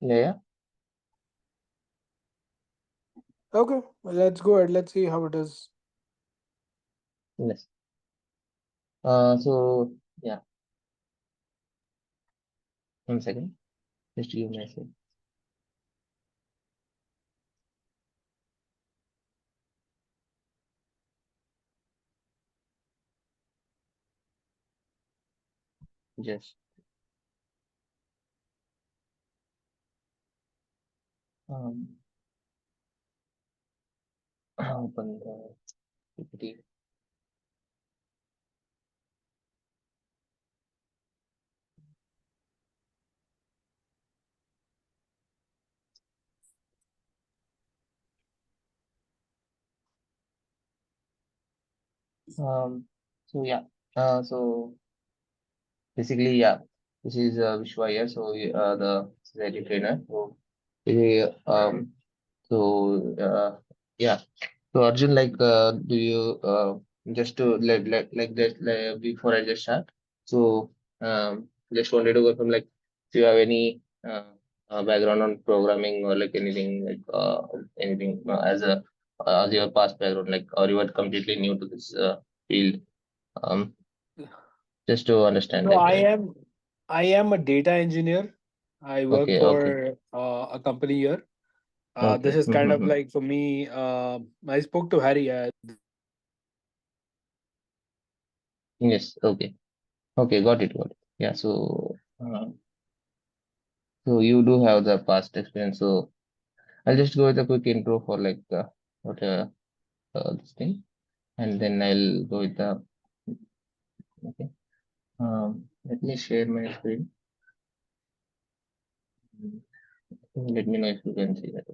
Yeah. Okay, well, let's go ahead. Let's see how it is. Yes. So yeah, 1 second. Just give me a second. Just um open the PPT. So yeah. So basically, yeah, this is Vishwa here. So the society trainer. So we, yeah. So Arjun, like, do you just to like that before I just start? So just wanted to go from like, do you have any background on programming or like anything like anything as your past background, like, or you are completely new to this field? Um, just to understand, So like, I am a data engineer. I work okay, okay, for a company here. This okay, is kind of like for me. I spoke to Harry. yes, okay, okay, got it. Yeah, so you do have the past experience, so I'll just go with a quick intro for like what this thing, and then I'll go with the okay. Let me share my screen. Let me know if you can see that.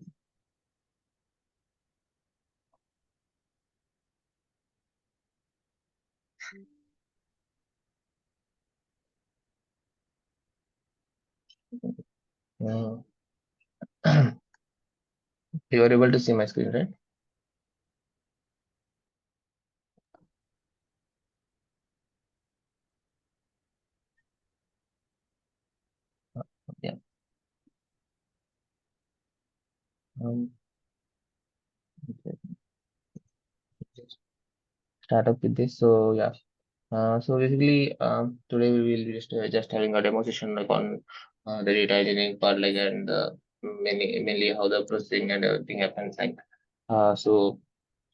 Uh, you are able to see my screen, right? Yeah. Um, okay. Just start up with this. So yeah. So basically, today we will be just having a demo session like on the data engineering part, like and mainly how the processing and everything happens. Like, so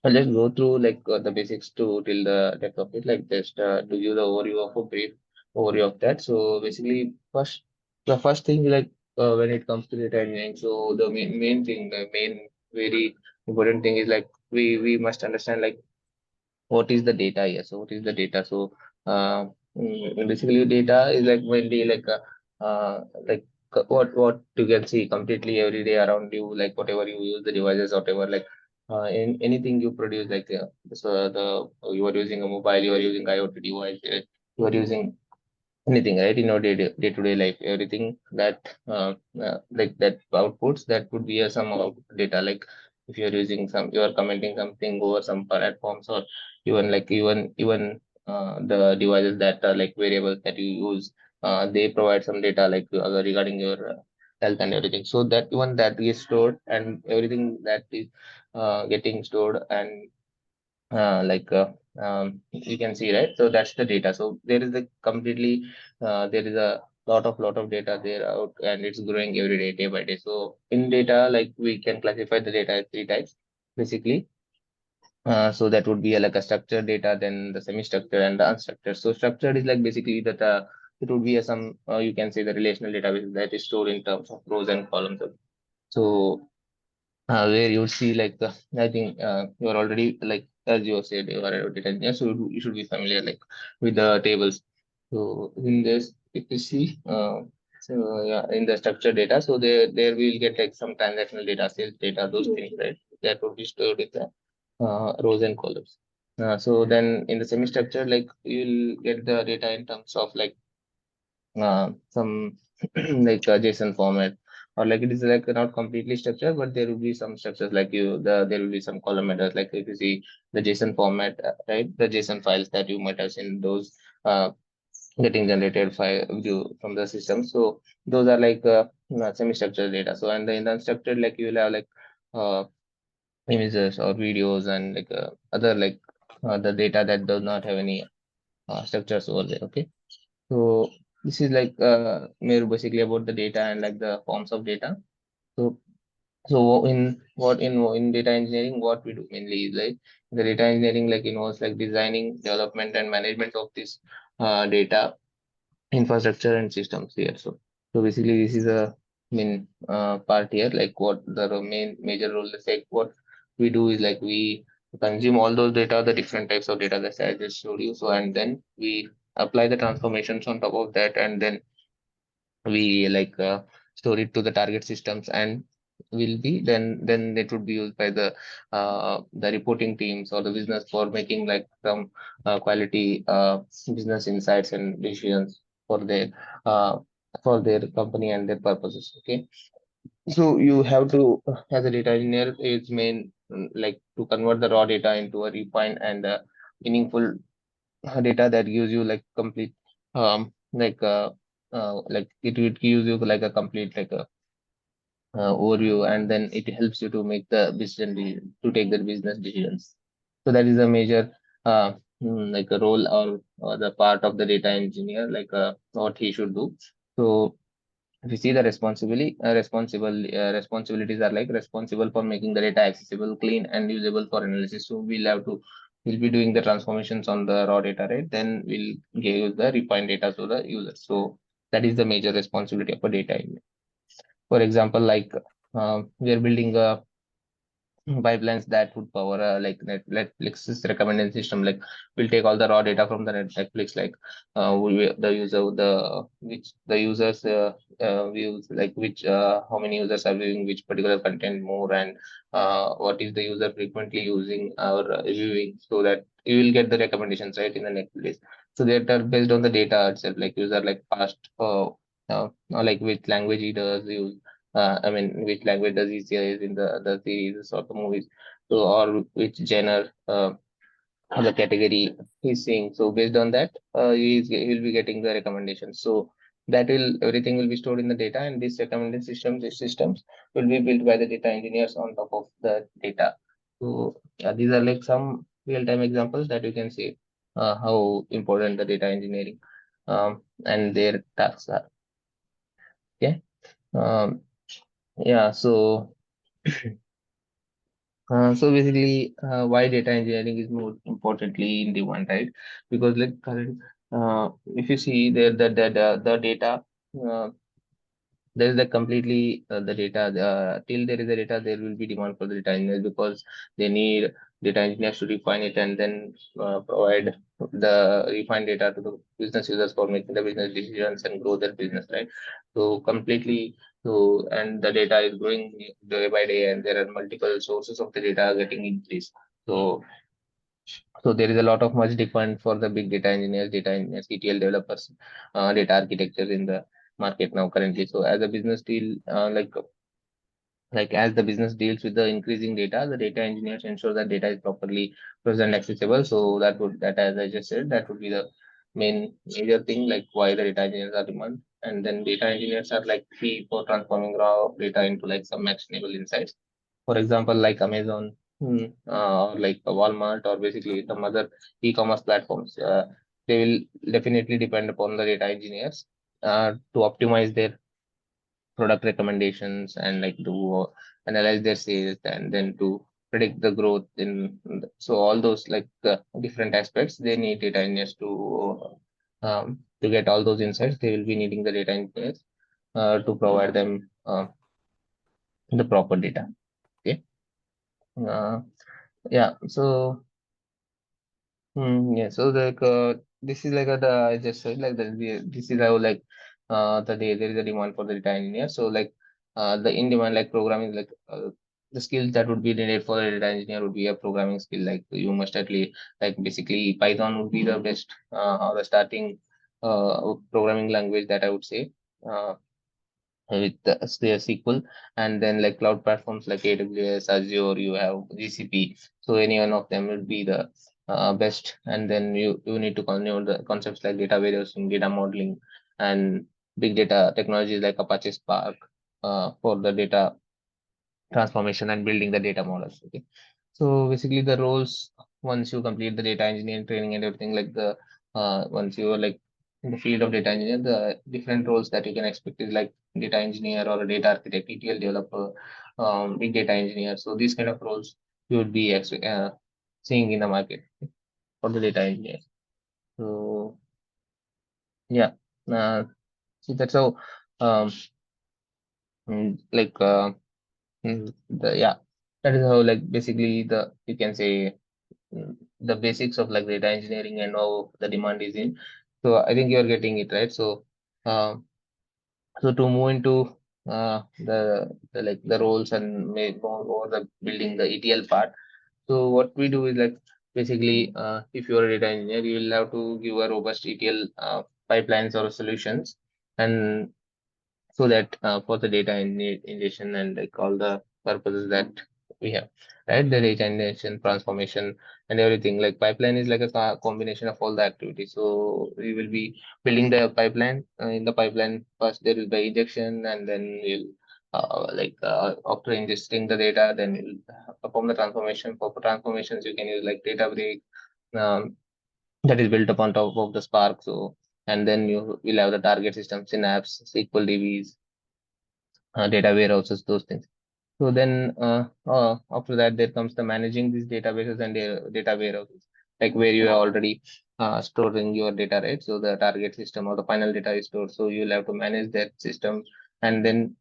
I'll just go through like the basics to till the depth of it, like just to give the overview of a brief overview of that. So basically, the first thing like when it comes to data engineering, so the main thing, the main very important thing is like we must understand like what is the data here. So what is the data? So basically data is like mainly like what you can see completely every day around you, like whatever you use the devices, whatever like in anything you produce, like so the you are using a mobile, you are using IoT device, you are using anything, right, in your day-to-day life, everything that like that outputs, that would be some data, like if you're using some, you are commenting something over some platforms, or even the devices that are like variables that you use, they provide some data like regarding your health and everything, so that even that is stored, and everything that is getting stored and like you can see, right, so that's the data. So there is a completely there is a lot of data there out, and it's growing every day, day by day. So in data, like we can classify the data as three types basically. So that would be like a structured data, then the semi-structured and the unstructured. So structured is like basically that it would be a some you can say the relational database that is stored in terms of rows and columns. So where you would see like I think you are already like, as you said, you are a data engineer, so you should be familiar like with the tables. So in this, if you see, so yeah, in the structured data, so there we'll get like some transactional data, sales data, those things, right? That would be stored in the rows and columns. So then in the semi-structured, like you'll get the data in terms of like some like a JSON format, or like it is like not completely structured, but there will be some structures like there will be some column headers, like if you see the JSON format, right? The JSON files that you might have seen, those getting generated file from the system. So those are like semi-structured data. So and in the unstructured, like you will have like images or videos and like other like the data that does not have any structures over there. Okay, so this is like more basically about the data and like the forms of data. So in data engineering, what we do mainly is like the data engineering like involves like designing, development, and management of this data infrastructure and systems here. So basically, this is a main part here. Like what the main major role is like what we do is like we consume all those data, the different types of data that I just showed you. So and then we apply the transformations on top of that, and then we like store it to the target systems and will be then it would be used by the reporting teams or the business for making like some quality business insights and decisions uh, for their company and their purposes. Okay, so you have to as a data engineer, it's main like to convert the raw data into a refined and meaningful data that gives you like complete like it gives you like a complete like a overview, and then it helps you to make the to take the business decisions. So that is a major like a role or the part of the data engineer, like what he should do. So if you see the responsibilities are like responsible for making the data accessible, clean, and usable for analysis. So we'll be doing the transformations on the raw data, right? Then we'll give the refined data to the user. So that is the major responsibility of a data engineer. For example, like we are building a pipelines that would power like Netflix's recommendation system. Like we'll take all the raw data from the Netflix, like the user, the which the users views, like which how many users are viewing which particular content more, and what is the user frequently using or viewing, so that you will get the recommendations right in the Netflix. So that are based on the data itself, like user like past or like which language he does use, I mean, which language does he say is in the series or the movies? So, or which genre or the category he's seeing. So, based on that, he'll be getting the recommendations. So, that will everything will be stored in the data, and these recommended these systems will be built by the data engineers on top of the data. So, these are like some real-time examples that you can see how important the data engineering and their tasks are. Okay. Um, yeah. So basically, why data engineering is more importantly in demand, right? Because like current, if you see there the data, uh, there is a completely the data till there is a data, there will be demand for the data engineers because they need data engineers to refine it and then provide the refined data to the business users for making the business decisions and grow their business, right? So completely, so and the data is growing day by day, and there are multiple sources of the data getting increased. So there is a lot of much demand for the big data engineers, ETL developers, data architectures in the market now currently. So as a business deal, like as the business deals with the increasing data, the data engineers ensure that data is properly present, accessible. So that as I just said, that would be the major thing, like why the data engineers are demand. And then data engineers are like key for transforming raw data into like some actionable insights. For example, like Amazon, or like Walmart, or basically some other e-commerce platforms, they will definitely depend upon the data engineers to optimize their product recommendations and like to analyze their sales and then to predict the growth in. So all those like different aspects, they need data engineers to get all those insights. They will be needing the data engineers to provide them the proper data. Okay. Uh, yeah. So yeah, so like this is like the I just said like this is how like there is a demand for the data engineer. So like the in demand like programming, like the skills that would be needed for a data engineer would be a programming skill. Like you must at least like basically Python would be the best or the starting programming language that I would say. With their SQL, and then like cloud platforms like AWS, Azure, you have GCP. So any one of them will be the best. And then you need to know the concepts like data warehousing, data modeling, and big data technologies like Apache Spark. for the data transformation and building the data models. Okay, so basically the roles, once you complete the data engineering training and everything, like the once you are like in the field of data engineer, the different roles that you can expect is like data engineer or a data architect, ETL developer, big data engineer. So these kind of roles you would be seeing in the market for the data engineer. So yeah, uh, so that's how um, like the yeah, that is how like basically the you can say the basics of like data engineering and how the demand is in. So I think you're getting it right. So so to move into the like the roles and make more over the building the ETL part. So what we do is like basically if you're a data engineer, you will have to give a robust ETL pipelines or solutions, and so that for the data ingestion and like all the purposes that we have, right? The data ingestion, transformation, and everything. Like pipeline is like a combination of all the activities. So we will be building the pipeline. In the pipeline, first there will be injection, and then we'll after ingesting the data, then we'll perform the transformation. For transformations, you can use like Databricks. Um, that is built upon top of the Spark. So and then you will have the target system, Synapse, SQL DBs, data warehouses, those things. So then after that, there comes the managing these databases and data warehouses, like where you are already storing your data, right? So the target system or the final data is stored. So you'll have to manage that system and then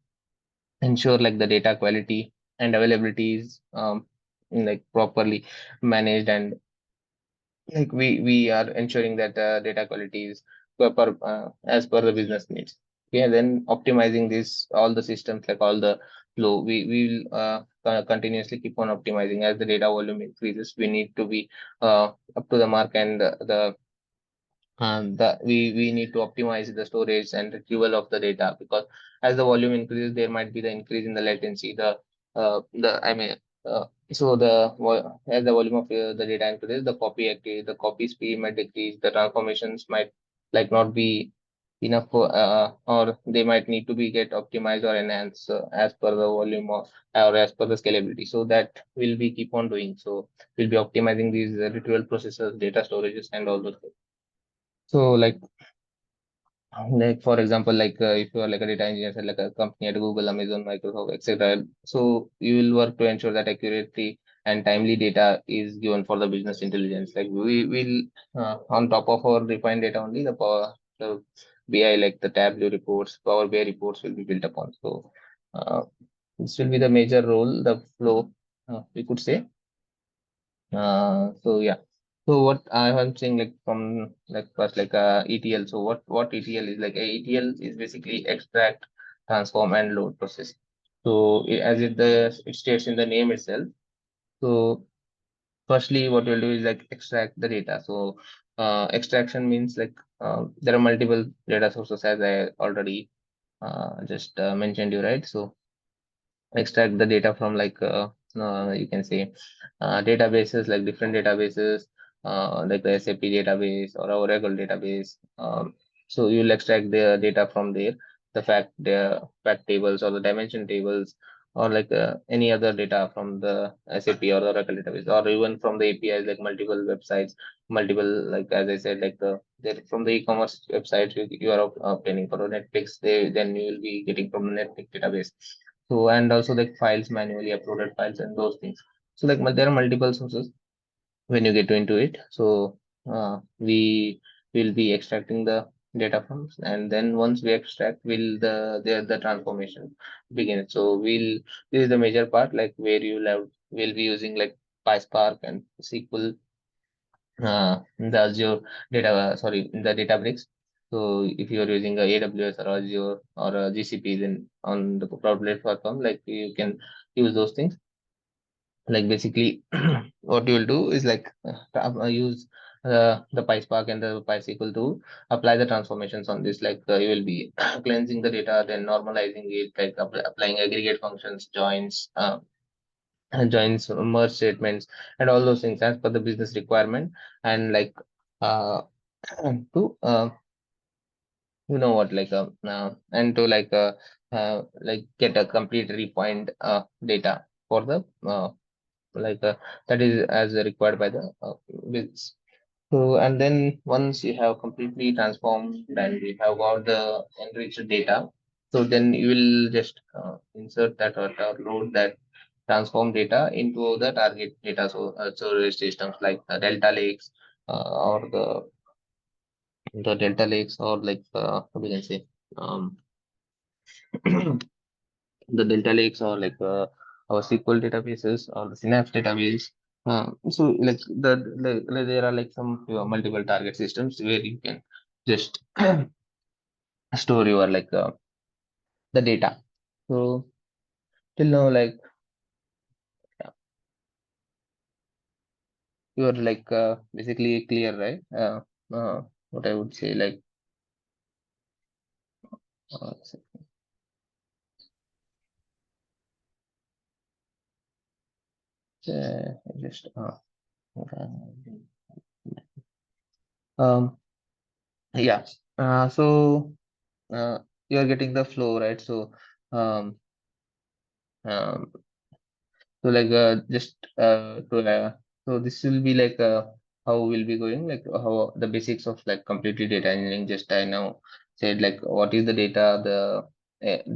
ensure like the data quality and availability is like properly managed, and like we are ensuring that data quality is as per the business needs. Okay, then optimizing this all the systems, like all the flow, we will continuously keep on optimizing as the data volume increases. We need to be up to the mark, and we need to optimize the storage and retrieval of the data, because as the volume increases, there might be the increase in the latency. The I mean so as the volume of the data increases, the copy speed might decrease, the transformations might like not be enough for, or they might need to be get optimized or enhanced as per the volume or as per the scalability. So that will be keep on doing. So we'll be optimizing these retrieval processes, data storages, and all those things. So like for example, like if you are like a data engineer at like a company at Google, Amazon, Microsoft, etc. So you will work to ensure that accuracy and timely data is given for the business intelligence. Like we will on top of our refined data only, the BI, like the Tableau reports, Power BI reports will be built upon. So this will be the major role, the flow, we could say. So yeah. So what I am saying, like from like first like ETL. So what ETL is like? A ETL is basically extract, transform, and load process. So as it states in the name itself. So firstly, what we'll do is like extract the data. So extraction means like there are multiple data sources, as I already just mentioned you, right? So extract the data from like you can say databases, like different databases, like the SAP database or our Oracle database. So you'll extract the data from there, the fact tables or the dimension tables, or like any other data from the SAP or the Oracle database, or even from the APIs, like multiple websites, multiple, like as I said, like from the e-commerce website you are obtaining for Netflix, then you will be getting from the Netflix database. So and also like files, manually uploaded files, and those things. So like there are multiple sources when you get into it. So we will be extracting the data from, and then once we extract, will the transformation begin. So this is the major part, like where we'll be using like PySpark and SQL, the Azure the Databricks. So if you're using a AWS or Azure or a GCP, then on the cloud platform, like you can use those things. Like basically, what you will do is like use the PySpark and the PySQL to apply the transformations on this. Like you will be cleansing the data, then normalizing it, like applying aggregate functions, joins, merge statements, and all those things as per the business requirement, and like uh, to you know what, and to get a complete repoint data for the like uh, that is as required by the business. So, and then once you have completely transformed and you have got the enriched data, so then you will just insert that or load that transform data into the target data. So, storage systems like Delta Lakes or the Delta Lakes, or what we can say, um, the Delta Lakes, or our SQL databases or the Synapse database. So there are like some multiple target systems where you can just store your the data. So till now, yeah, you are basically clear, right? What I would say, uh, just um yeah. So you are getting the flow, right? So um um So just to so this will be how we'll be going, how the basics of completely data engineering. Just I now said what is the data, the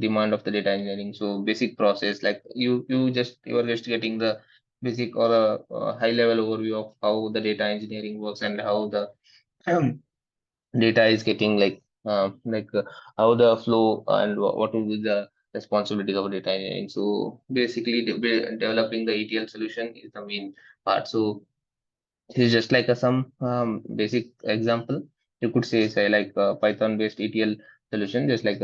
demand of the data engineering. So basic process, you are just getting the basic or a high level overview of how the data engineering works, and how the data is getting how the flow, and what will be the responsibilities of data engineering. So basically, developing the ETL solution is the main part. So this is just some basic example. You could say Python based ETL solution, just as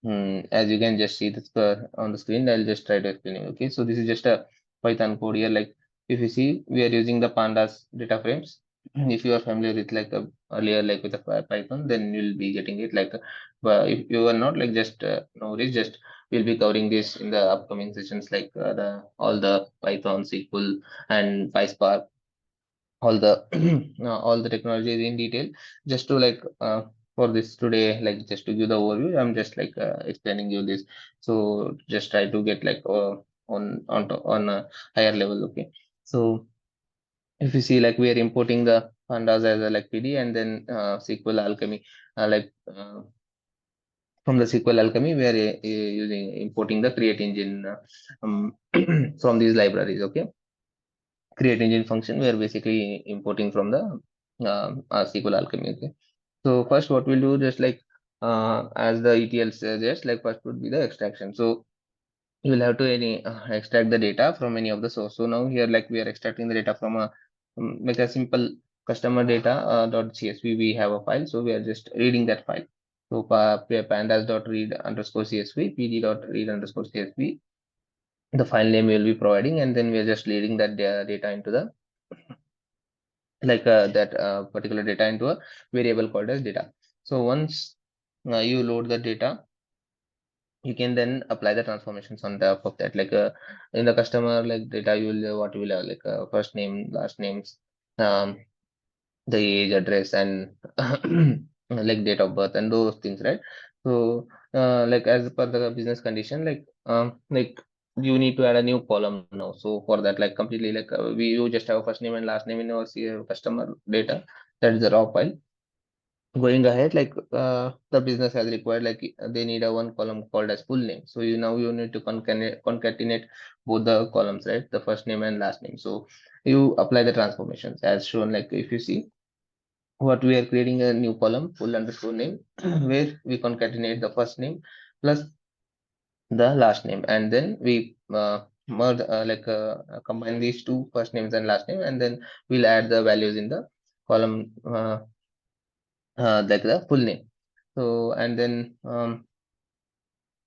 you can just see this on the screen. I'll just try to explain it. Okay, so this is just a Python code here. If you see, we are using the pandas data frames. If you are familiar with earlier with the Python, then you'll be getting it but if you are not, just no worries, just we'll be covering this in the upcoming sessions, the all the Python, SQL, and PySpark, all the all the technologies in detail. Just to for this today, just to give the overview, I'm just explaining you this. So just try to get on a higher level. Okay, so if you see, we are importing the pandas as a PD, and then SQL Alchemy, from the SQL Alchemy, we are using importing the create engine from these libraries. Okay, create engine function, we are basically importing from the SQL Alchemy. Okay, so first what we'll do, just as the ETL suggests, first would be the extraction. So you will have to extract the data from any of the source. So now here, we are extracting the data from a simple customer data .csv. We have a file, so we are just reading that file. So pandas dot read underscore csv, pd dot read underscore csv, the file name we will be providing, and then we are just reading that data into the that particular data into a variable called as data. So once you load the data, you can then apply the transformations on top of that. In the customer data, you will what you will have first name, last names, um, the age, address, and date of birth, and those things, right? So as per the business condition, you need to add a new column now. So for that, completely we you just have first name and last name in our customer data. That is the raw file. Going ahead, the business has required, they need a one column called as full name. So you need to concatenate both the columns, right? The first name and last name. So you apply the transformations as shown. If you see, what we are creating a new column, full underscore name, where we concatenate the first name plus the last name, and then we merge combine these two first names and last name, and then we'll add the values in the column, the full name. So and then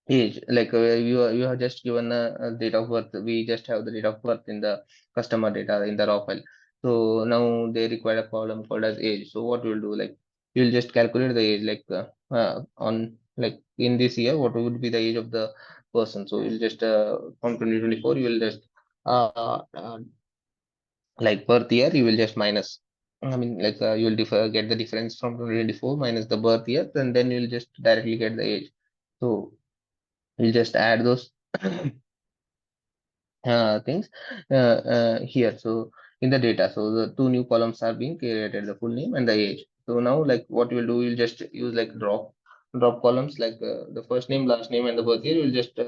age, you have just given a date of birth. We just have the date of birth in the customer data in the raw file. So now they require a column called as age. So what we'll do, you'll just calculate the age, on in this year, what would be the age of the person. So you'll just from 2024, you will just uh, uh, birth year, you will just minus I mean, like you'll get the difference from 2024 minus the birth year, and then you'll just directly get the age. So you'll just add those things here. So in the data, so the two new columns are being created, the full name and the age. So now, like what you'll do, you'll just use like drop columns, like the first name, last name, and the birth year. You'll just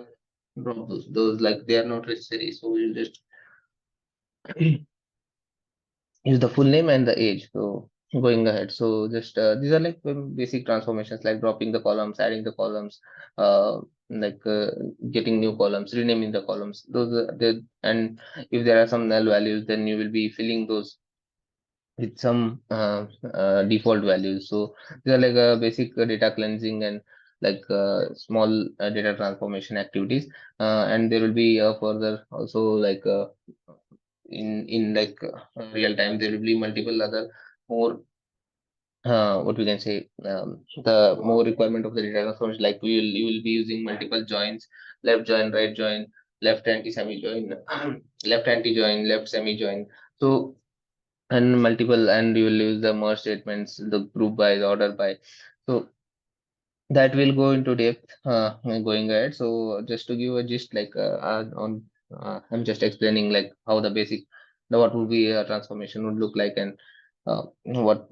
drop those like they are not necessary. So you'll just use the full name and the age. So going ahead, so just these are like basic transformations, like dropping the columns, adding the columns, uh, like getting new columns, renaming the columns. Those are the, and if there are some null values, then you will be filling those with some default values. So these are like basic data cleansing and like small data transformation activities, and there will be further also like in like real time there will be multiple other more what we can say, the more requirement of the data transformation, like you will be using multiple joins, left join, right join, left anti semi join, left anti join, left semi join. So and multiple, and you will use the merge statements, the group by, the order by. So that will go into depth going ahead. So just to give a gist, like on I'm just explaining like how the basic, the what would be a transformation would look like, and what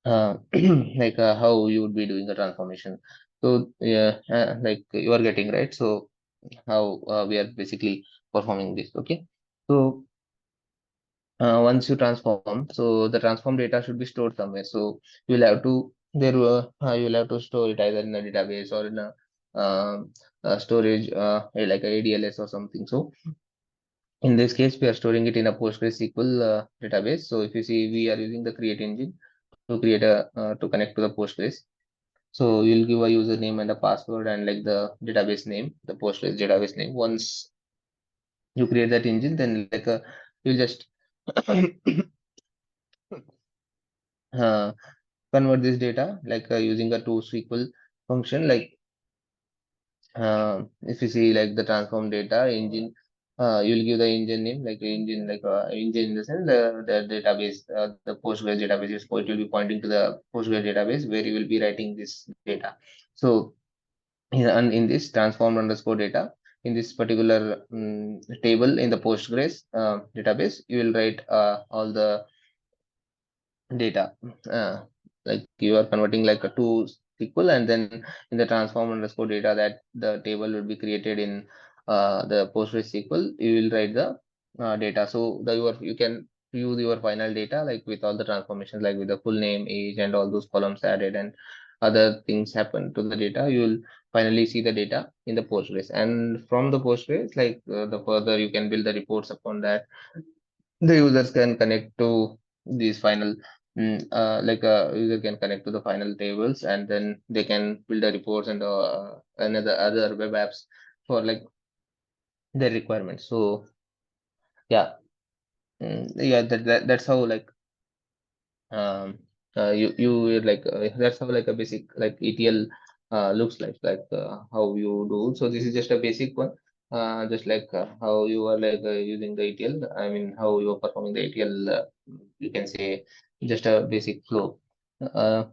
like how you would be doing the transformation. So yeah, like you are getting right. So how we are basically performing this. Okay. So once you transform, so the transform data should be stored somewhere. So you'll have to you'll have to store it either in a database or in a storage like a ADLS or something. So in this case, we are storing it in a PostgreSQL database. So if you see, we are using the create engine to create a to connect to the Postgres. So you'll give a username and a password and like the database name, the Postgres database name. Once you create that engine, then like you'll just uh, convert this data like using a to-SQL function. Like if you see like the transform data engine, you'll give the engine name, like engine, like engine in the sense the database, the Postgres database is going to be pointing to the Postgres database where you will be writing this data. So and in this transform underscore data, in this particular table in the Postgres database, you will write all the data, uh, like you are converting like a to SQL, and then in the transform underscore data, that the table will be created in the Postgres SQL, you will write the data. So the you can use your final data like with all the transformations, like with the full name, age, and all those columns added, and other things happen to the data. You will finally see the data in the Postgres, and from the Postgres, like the further you can build the reports upon that. The users can connect to these final like a user can connect to the final tables, and then they can build the reports and another other web apps for like their requirements. So yeah, yeah, that's how like um you like that's how like a basic like ETL looks like how you do. So this is just a basic one, just like how you are like using the ETL, I mean how you are performing the ETL, you can say just a basic flow.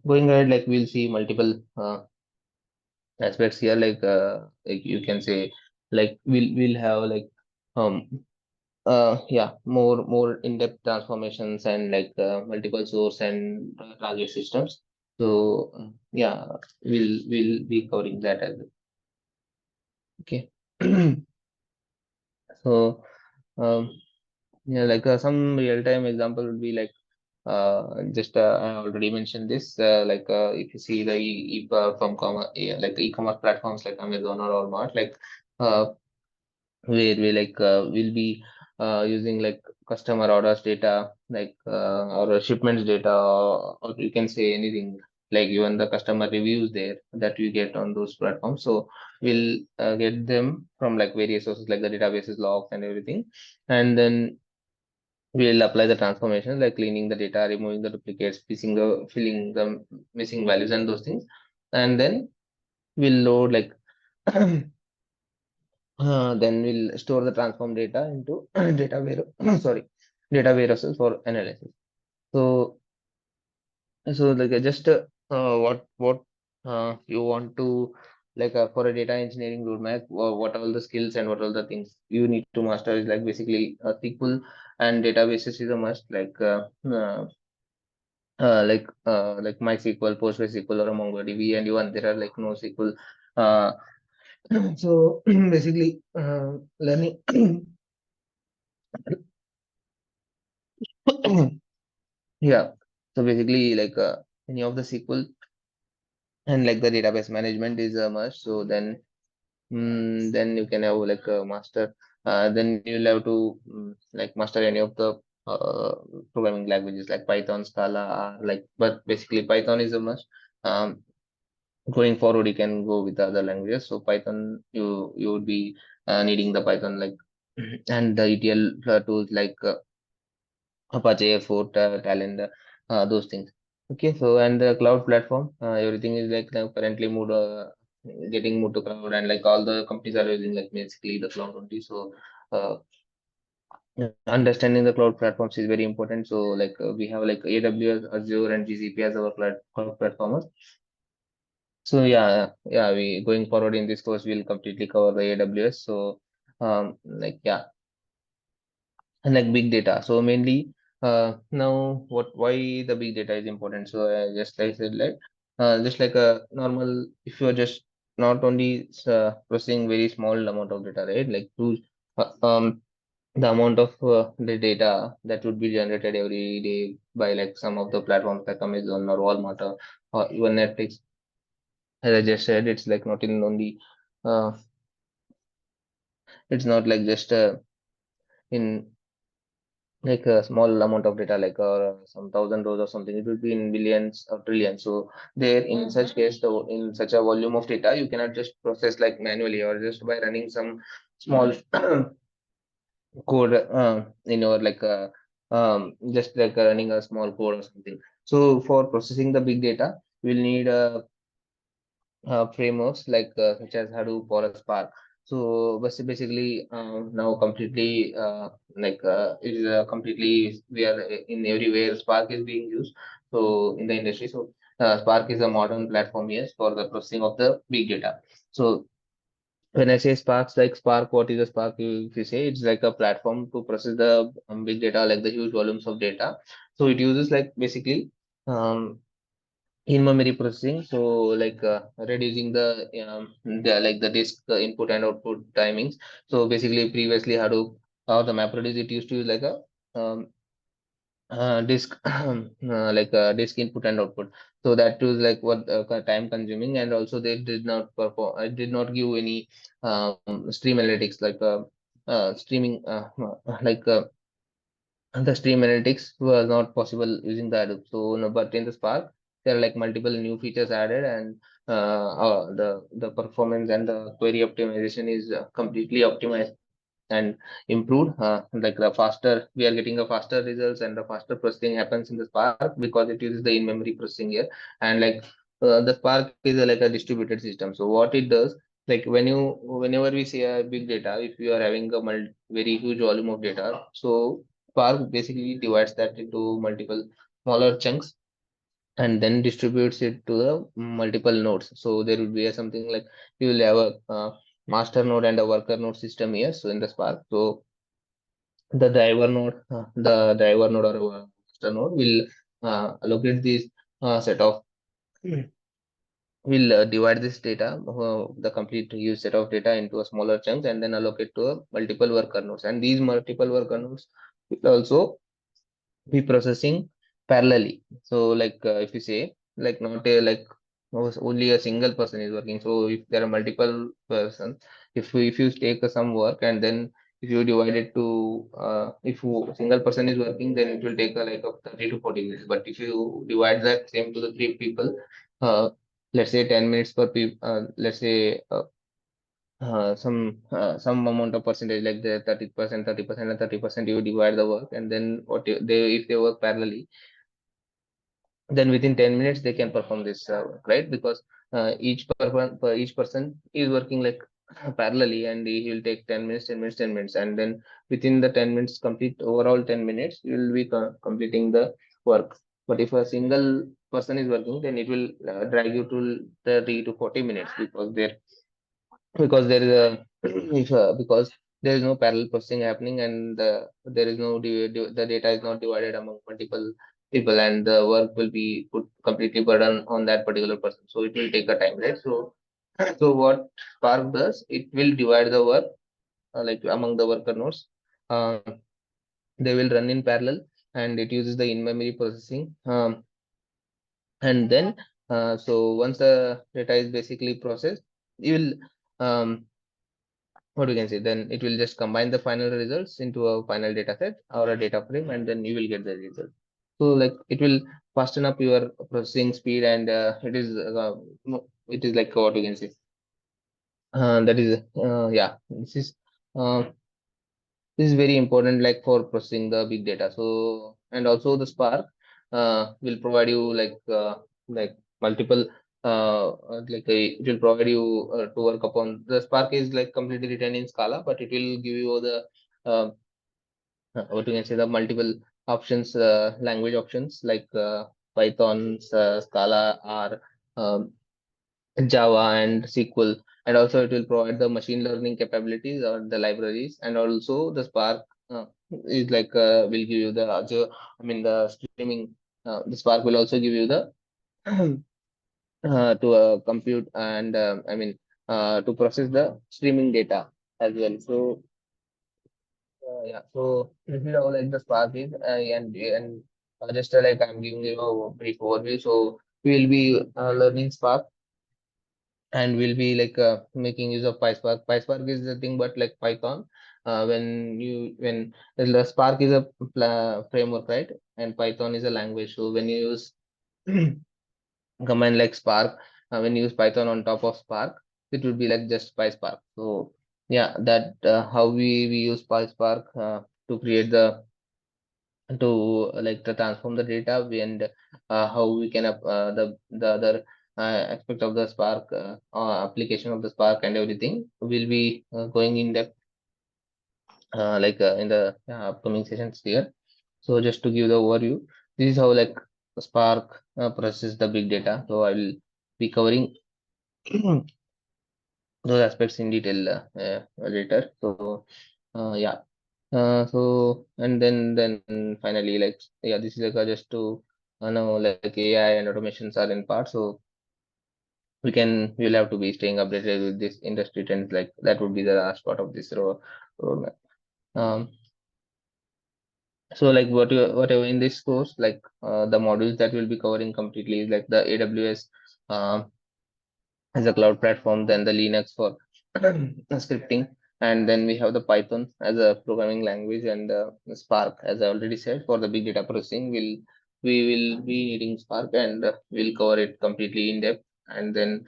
Going ahead, like we'll see multiple aspects here, like you can say like we'll have like um yeah, more in-depth transformations and like multiple source and target systems. So yeah, we'll be covering that as well. Okay. So um yeah, like some real-time example would be like just I already mentioned this, like if you see the from like e-commerce platforms like Amazon or Walmart, like uh, where we like we'll be using like customer orders data, like or shipments data, or you can say anything, like even the customer reviews there that we get on those platforms. So we'll get them from like various sources, like the databases, logs, and everything, and then we'll apply the transformations, like cleaning the data, removing the duplicates, filling the missing values and those things, and then we'll load like then we'll store the transform data into data sorry, data warehouses for analysis. So like just what you want to like for a data engineering roadmap, what all the skills and what all the things you need to master is like basically SQL and databases is a must, like MySQL, PostgreSQL, or a MongoDB, and even there are like NoSQL. Uh, so basically, learning, yeah. So basically, like any of the SQL and like the database management is a must. So then you can have like a master. Then you'll have to like master any of the uh, programming languages like Python, Scala, like. But basically, Python is a must. Um, Going forward you can go with the other languages, so Python you would be needing the Python like and the ETL tools like Apache Airflow, Talend, those things. Okay, so and the cloud platform, everything is like now currently moved getting moved to cloud, and like all the companies are using like basically the cloud only. So uh, understanding the cloud platforms is very important. So like we have like AWS, Azure, and GCP as our cloud platforms. So yeah, we going forward in this course, we'll completely cover the AWS. So like yeah, and like big data. So mainly now why the big data is important. So just like I said, like just like a normal, if you're just not only processing very small amount of data, right? Like to the amount of the data that would be generated every day by like some of the platforms like Amazon or Walmart or even Netflix. As I just said, it's like not in only uh, it's not like just in like a small amount of data, like some thousand rows or something. It will be in billions or trillions. So there, in such case, in such a volume of data, you cannot just process like manually or just by running some small code in your like just like running a small code or something. So for processing the big data, we'll need frameworks like such as Hadoop or Spark. So basically now completely is completely we are in everywhere Spark is being used. So in the industry, so Spark is a modern platform, yes, for the processing of the big data. So when I say Sparks, like Spark, what is a Spark? If you say it's like a platform to process the big data, like the huge volumes of data. So it uses like basically um, in-memory processing, so like reducing the like the disk input and output timings. So basically previously Hadoop or the MapReduce, it used to use like a um, disk like disk input and output. So that was like what time consuming, and also they did not perform, I did not give any stream analytics like streaming like the stream analytics was not possible using the Hadoop. So, no, but in the Spark, there are like multiple new features added, and the performance and the query optimization is completely optimized and improved. Like the faster we are getting the faster results, and the faster processing happens in the Spark because it uses the in-memory processing here. And like the Spark is like a distributed system. So what it does, like whenever we see a big data, if you are having a very huge volume of data, so Spark basically divides that into multiple smaller chunks and then distributes it to the multiple nodes. So there will be a something like you will have a master node and a worker node system here. So in the Spark, so the driver node or master node will allocate this set of will divide this data, the complete use set of data into a smaller chunks, and then allocate to a multiple worker nodes. And these multiple worker nodes will also be processing parallelly. So like if you say like not a like only a single person is working. So if there are multiple persons, if you take some work and then if you divide it to if a single person is working, then it will take a like of 30 to 40 minutes. But if you divide that same to the three people, uh, let's say 10 minutes per people, let's say some amount of percentage like the 30%, 30%, and 30%, you divide the work, and then they if they work parallelly, then within 10 minutes they can perform this work, right? Because each person is working like parallelly, and he will take 10 minutes, 10 minutes, 10 minutes, and then within the 10 minutes complete overall 10 minutes, you will be completing the work. But if a single person is working, then it will drag you to 30 to 40 minutes because there is a if because there is no parallel processing happening, and there is no the data is not divided among multiple people, and the work will be put completely burden on that particular person, so it will take a time, right? So what Spark does, it will divide the work like among the worker nodes. um, they will run in parallel, and it uses the in-memory processing, and then so once the data is basically processed, you will what we can say, then it will just combine the final results into a final data set or a data frame, and then you will get the result. So like it will fasten up your processing speed, and it is like what we can say, that is yeah, uh, this is very important, like for processing the big data. So, and also the Spark will provide you like multiple it will provide you to work upon. The Spark is like completely written in Scala, but it will give you the uh, what you can say, the multiple options, language options, like Python, Scala, R, um, Java, and SQL. And also it will provide the machine learning capabilities or the libraries, and also the Spark is like will give you the Azure, I mean the streaming. The Spark will also give you the to compute, and to process the streaming data as well. So yeah, so this is how like the Spark is, and just like I'm giving you a brief overview. So we will be learning Spark, and we'll be like making use of PySpark. PySpark is the thing, but like Python, when the Spark is a framework, right? And Python is a language. So when you use command like Spark, when you use Python on top of Spark, it would be like just PySpark. So yeah, that how we use PySpark to create to to transform the data, and how we can the other aspect of the Spark, application of the Spark and everything will be going in depth in the upcoming sessions here. So just to give the overview, this is how like Spark processes the big data. So I will be covering those aspects in detail later. So yeah. So and then finally, like yeah, this is like just to know like AI and automations are in part. So we'll have to be staying updated with this industry trends. Like that would be the last part of this roadmap. Um, so like whatever in this course, like the modules that we'll be covering completely is like the AWS as a cloud platform, then the Linux for scripting, and then we have the Python as a programming language, and Spark, as I already said, for the big data processing. We will be needing Spark, and we'll cover it completely in depth. And then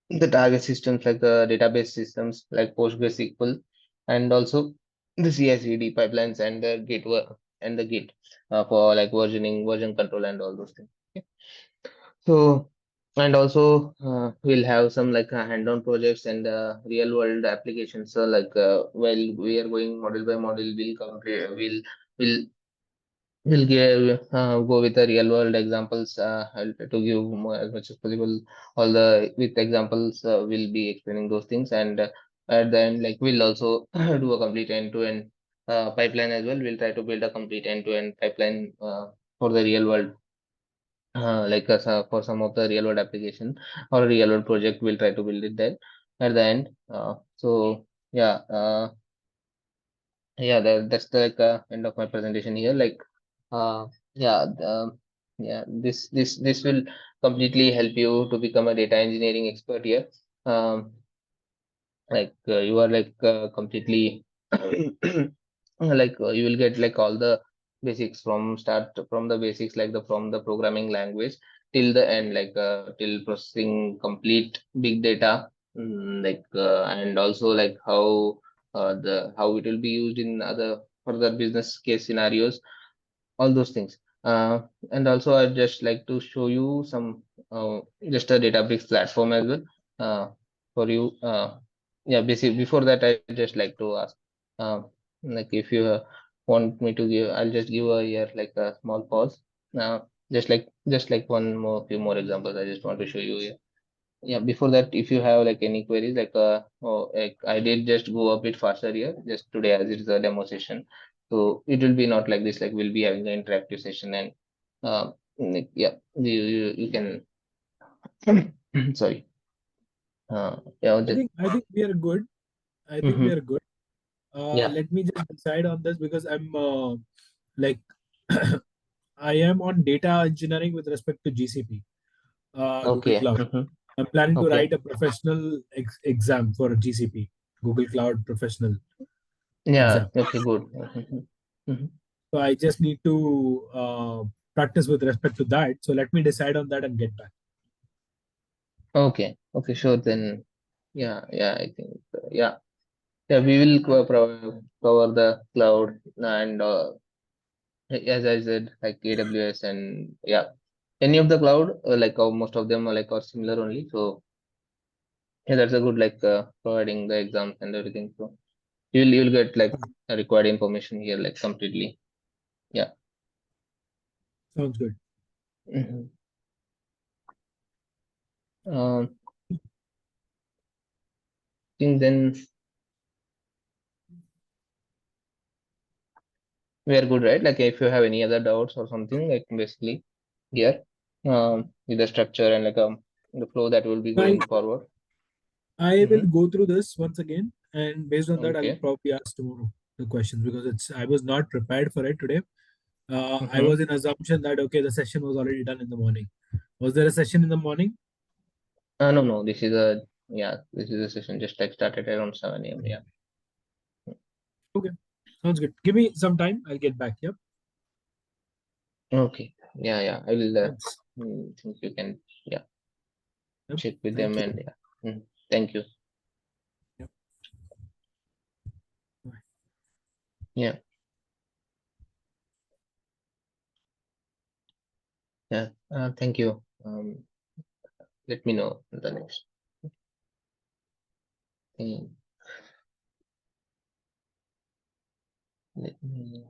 the target systems, like the database systems like PostgreSQL, and also the CI/CD pipelines, and the and the Git for like version control, and all those things. Okay. So, and also we'll have some like hand-on projects and real-world applications. So, like while we are going model by model, we'll go with the real-world examples to give more, as much as possible. All the with examples, we'll be explaining those things, and at the end, like we'll also do a complete end-to-end pipeline as well. We'll try to build a complete end-to-end pipeline for the real world, for some of the real world application or a real world project. We'll try to build it there at the end. So yeah, that's the end of my presentation here. Like yeah, yeah, this will completely help you to become a data engineering expert here. um, you are completely you will get like all the basics from the basics, like the from the programming language till the end, till processing complete big data. And also like how it will be used in other further business case scenarios, all those things. And also I'd just like to show you some just a Databricks platform as well for you. Yeah, basically before that I just like to ask, like if you want me to give, I'll just give a here like a small pause. just like few more examples I just want to show you here. Yeah, before that, if you have like any queries, like I did just go a bit faster here just today as it's a demo session. So it will be not like this, like we'll be having an interactive session and yeah, you can sorry. Yeah, just I think we are good. I think we hmm are good. yeah, Let me just decide on this because I'm like I am on data engineering with respect to GCP, Google okay, Cloud. I'm planning to write okay, a professional exam for GCP, Google Cloud Professional yeah, exam. okay, good. Mhm. So I just need to practice with respect to that. So let me decide on that and get back. Okay, okay, sure then. Yeah, I think yeah. Yeah, we will cover the cloud and as I said, like AWS and yeah, any of the cloud, most of them are similar only. So yeah, that's a good providing the exams and everything. So you'll get like required information here like completely. Yeah. Sounds good. hmm Um, think then we are good, right? Like if you have any other doubts or something, like basically here, with the structure and the flow that will be I going forward. I will hmm go through this once again, and based on that, I'll Okay. probably ask tomorrow the questions because it's I was not prepared for it today. I Mm-hmm. was in assumption that okay, the session was already done in the morning. Was there a session in the morning? No. This is a session just like started around 7 a.m. Yeah. Okay, sounds good. Give me some time. I'll get back. Yep. Okay. Yeah. I will Thanks. think you can yeah Yep. check with them Thank and you. yeah. Thank you. Yep. Bye. Yeah. Yeah. Thank you. Let me know the next thing. Let me